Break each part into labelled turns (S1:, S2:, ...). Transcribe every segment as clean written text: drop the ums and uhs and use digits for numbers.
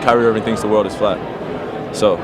S1: Kyrie Irving thinks the world is flat. So,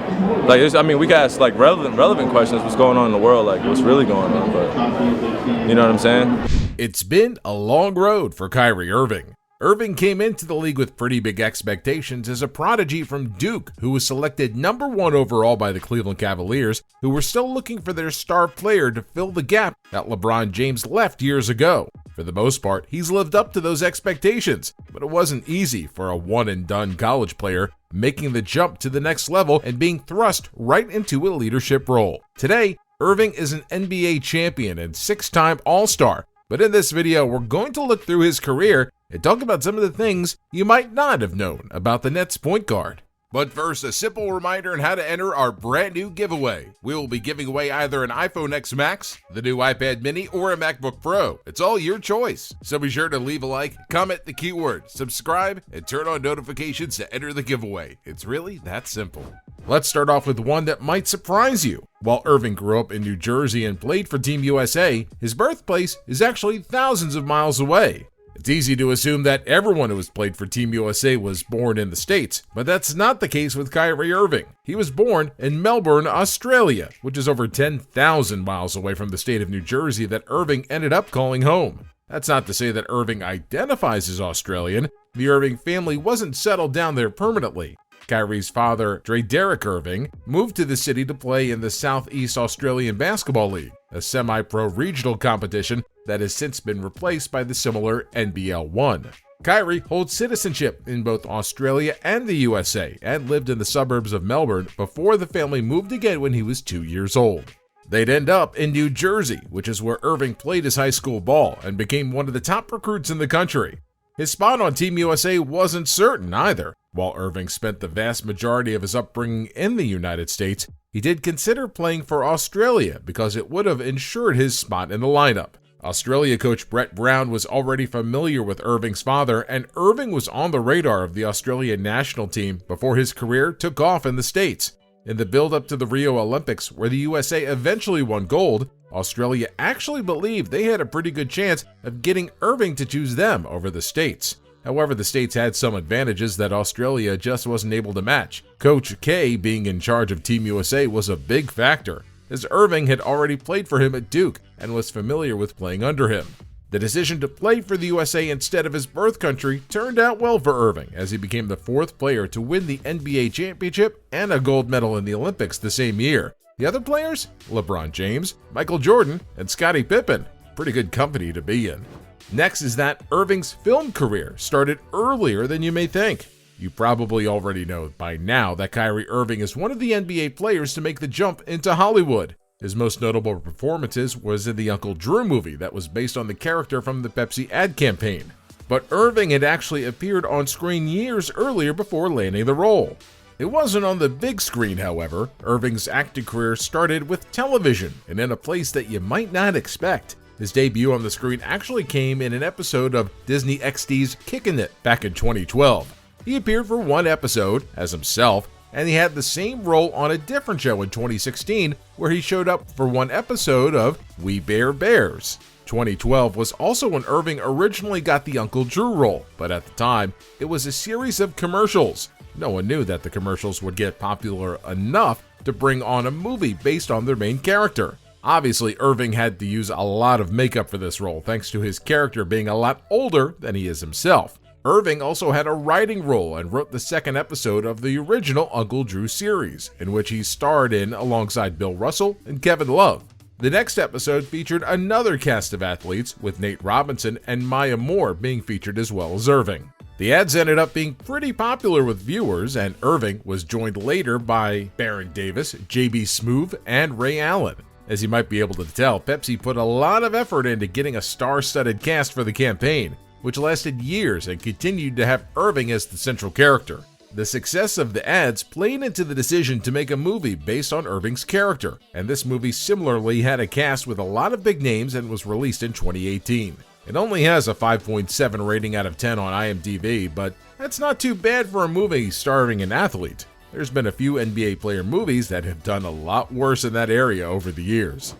S1: like, I mean, we can ask like relevant questions. What's going on in the world? Like, what's really going on? But you know what I'm saying?
S2: It's been a long road for Kyrie Irving. Irving came into the league with pretty big expectations as a prodigy from Duke, who was selected #1 overall by the Cleveland Cavaliers, who were still looking for their star player to fill the gap that LeBron James left years ago. For the most part, he's lived up to those expectations, but it wasn't easy for a one-and-done college player making the jump to the next level and being thrust right into a leadership role. Today, Irving is an NBA champion and 6-time All-Star, but in this video, we're going to look through his career and talk about some of the things you might not have known about the Nets point guard. But first, a simple reminder on how to enter our brand new giveaway. We will be giving away either an iPhone X Max, the new iPad mini, or a MacBook Pro. It's all your choice. So be sure to leave a like, comment the keyword, subscribe, and turn on notifications to enter the giveaway. It's really that simple. Let's start off with one that might surprise you. While Irving grew up in New Jersey and played for Team USA, his birthplace is actually thousands of miles away. It's easy to assume that everyone who has played for Team USA was born in the States, but that's not the case with Kyrie Irving. He was born in Melbourne, Australia, which is over 10,000 miles away from the state of New Jersey that Irving ended up calling home. That's not to say that Irving identifies as Australian. The Irving family wasn't settled down there permanently. Kyrie's father, Derek Irving, moved to the city to play in the Southeast Australian Basketball League, a semi-pro regional competition that has since been replaced by the similar NBL 1. Kyrie holds citizenship in both Australia and the USA and lived in the suburbs of Melbourne before the family moved again when he was 2 years old. They'd end up in New Jersey, which is where Irving played his high school ball and became one of the top recruits in the country. His spot on Team USA wasn't certain either. While Irving spent the vast majority of his upbringing in the United States, he did consider playing for Australia because it would have ensured his spot in the lineup. Australia coach Brett Brown was already familiar with Irving's father, and Irving was on the radar of the Australian national team before his career took off in the States. In the build-up to the Rio Olympics, where the USA eventually won gold, Australia actually believed they had a pretty good chance of getting Irving to choose them over the States. However, the States had some advantages that Australia just wasn't able to match. Coach K being in charge of Team USA was a big factor, as Irving had already played for him at Duke and was familiar with playing under him. The decision to play for the USA instead of his birth country turned out well for Irving, as he became the 4th player to win the NBA championship and a gold medal in the Olympics the same year. The other players? LeBron James, Michael Jordan, and Scottie Pippen. Pretty good company to be in. Next is that Irving's film career started earlier than you may think. You probably already know by now that Kyrie Irving is one of the NBA players to make the jump into Hollywood. His most notable performances was in the Uncle Drew movie that was based on the character from the Pepsi ad campaign. But Irving had actually appeared on screen years earlier before landing the role. It wasn't on the big screen, however. Irving's acting career started with television and in a place that you might not expect. His debut on the screen actually came in an episode of Disney XD's Kickin' It back in 2012. He appeared for one episode as himself, and he had the same role on a different show in 2016 where he showed up for one episode of We Bare Bears. 2012 was also when Irving originally got the Uncle Drew role, but at the time, it was a series of commercials. No one knew that the commercials would get popular enough to bring on a movie based on their main character. Obviously, Irving had to use a lot of makeup for this role, thanks to his character being a lot older than he is himself. Irving also had a writing role and wrote the second episode of the original Uncle Drew series, in which he starred in alongside Bill Russell and Kevin Love. The next episode featured another cast of athletes, with Nate Robinson and Maya Moore being featured as well as Irving. The ads ended up being pretty popular with viewers, and Irving was joined later by Baron Davis, J.B. Smoove, and Ray Allen. As you might be able to tell, Pepsi put a lot of effort into getting a star-studded cast for the campaign, which lasted years and continued to have Irving as the central character. The success of the ads played into the decision to make a movie based on Irving's character, and this movie similarly had a cast with a lot of big names and was released in 2018. It only has a 5.7 rating out of 10 on IMDb, but that's not too bad for a movie starring an athlete. There's been a few NBA player movies that have done a lot worse in that area over the years.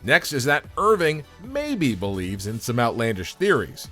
S2: Next is that Irving maybe believes in some outlandish theories.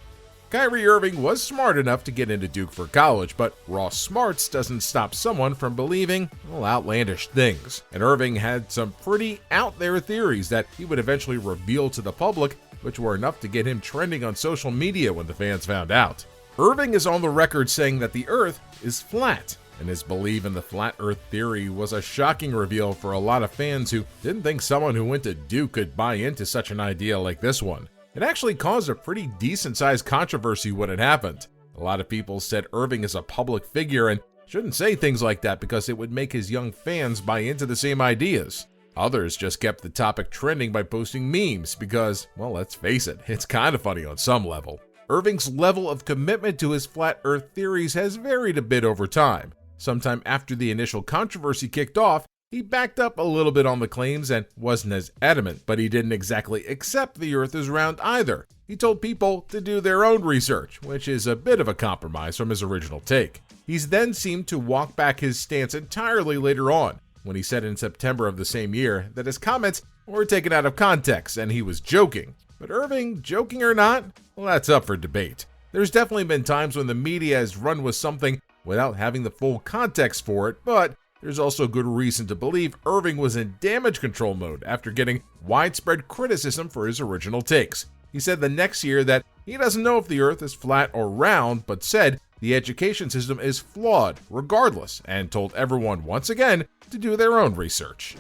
S2: Kyrie Irving was smart enough to get into Duke for college, but raw smarts doesn't stop someone from believing, well, outlandish things. And Irving had some pretty out there theories that he would eventually reveal to the public, which were enough to get him trending on social media when the fans found out. Irving is on the record saying that the Earth is flat, and his belief in the flat Earth theory was a shocking reveal for a lot of fans who didn't think someone who went to Duke could buy into such an idea like this one. It actually caused a pretty decent-sized controversy when it happened. A lot of people said Irving is a public figure and shouldn't say things like that because it would make his young fans buy into the same ideas. Others just kept the topic trending by posting memes because, well, let's face it, it's kind of funny on some level. Irving's level of commitment to his flat Earth theories has varied a bit over time. Sometime after the initial controversy kicked off, he backed up a little bit on the claims and wasn't as adamant, but he didn't exactly accept the Earth is round either. He told people to do their own research, which is a bit of a compromise from his original take. He's then seemed to walk back his stance entirely later on, when he said in September of the same year that his comments were taken out of context and he was joking. But Irving, joking or not, well, that's up for debate. There's definitely been times when the media has run with something without having the full context for it, but there's also good reason to believe Irving was in damage control mode after getting widespread criticism for his original takes. He said the next year that he doesn't know if the Earth is flat or round, but said the education system is flawed regardless, and told everyone once again to do their own research.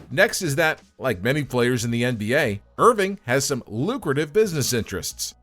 S2: Next is that, like many players in the NBA, Irving has some lucrative business interests.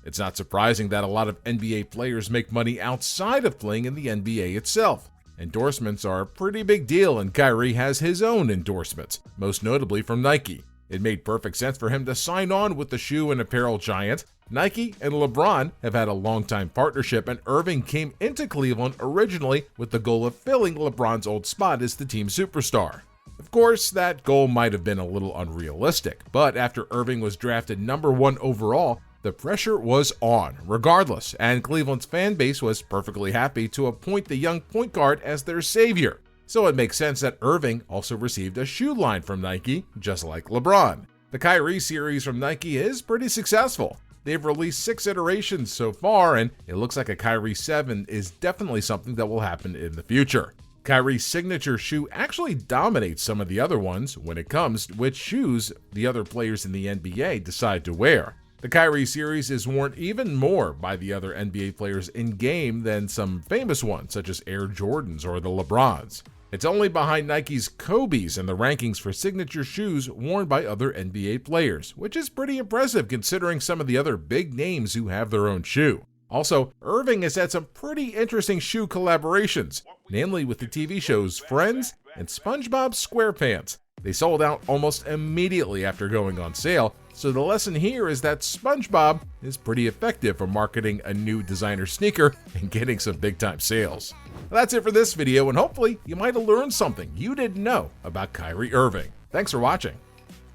S2: It's not surprising that a lot of NBA players make money outside of playing in the NBA itself. Endorsements are a pretty big deal, and Kyrie has his own endorsements, most notably from Nike. It made perfect sense for him to sign on with the shoe and apparel giant. Nike and LeBron have had a long-time partnership, and Irving came into Cleveland originally with the goal of filling LeBron's old spot as the team superstar. Of course, that goal might have been a little unrealistic, but after Irving was drafted number 1 overall, the pressure was on, regardless, and Cleveland's fan base was perfectly happy to appoint the young point guard as their savior. So it makes sense that Irving also received a shoe line from Nike, just like LeBron. The Kyrie series from Nike is pretty successful. They've released 6 iterations so far, and it looks like a Kyrie 7 is definitely something that will happen in the future. Kyrie's signature shoe actually dominates some of the other ones when it comes to which shoes the other players in the NBA decide to wear. The Kyrie series is worn even more by the other NBA players in-game than some famous ones such as Air Jordans or the LeBrons. It's only behind Nike's Kobe's in the rankings for signature shoes worn by other NBA players, which is pretty impressive considering some of the other big names who have their own shoe. Also, Irving has had some pretty interesting shoe collaborations, namely with the TV shows Friends and SpongeBob SquarePants. They sold out almost immediately after going on sale, so the lesson here is that SpongeBob is pretty effective for marketing a new designer sneaker and getting some big-time sales. That's it for this video, and hopefully you might have learned something you didn't know about Kyrie Irving. Thanks for watching.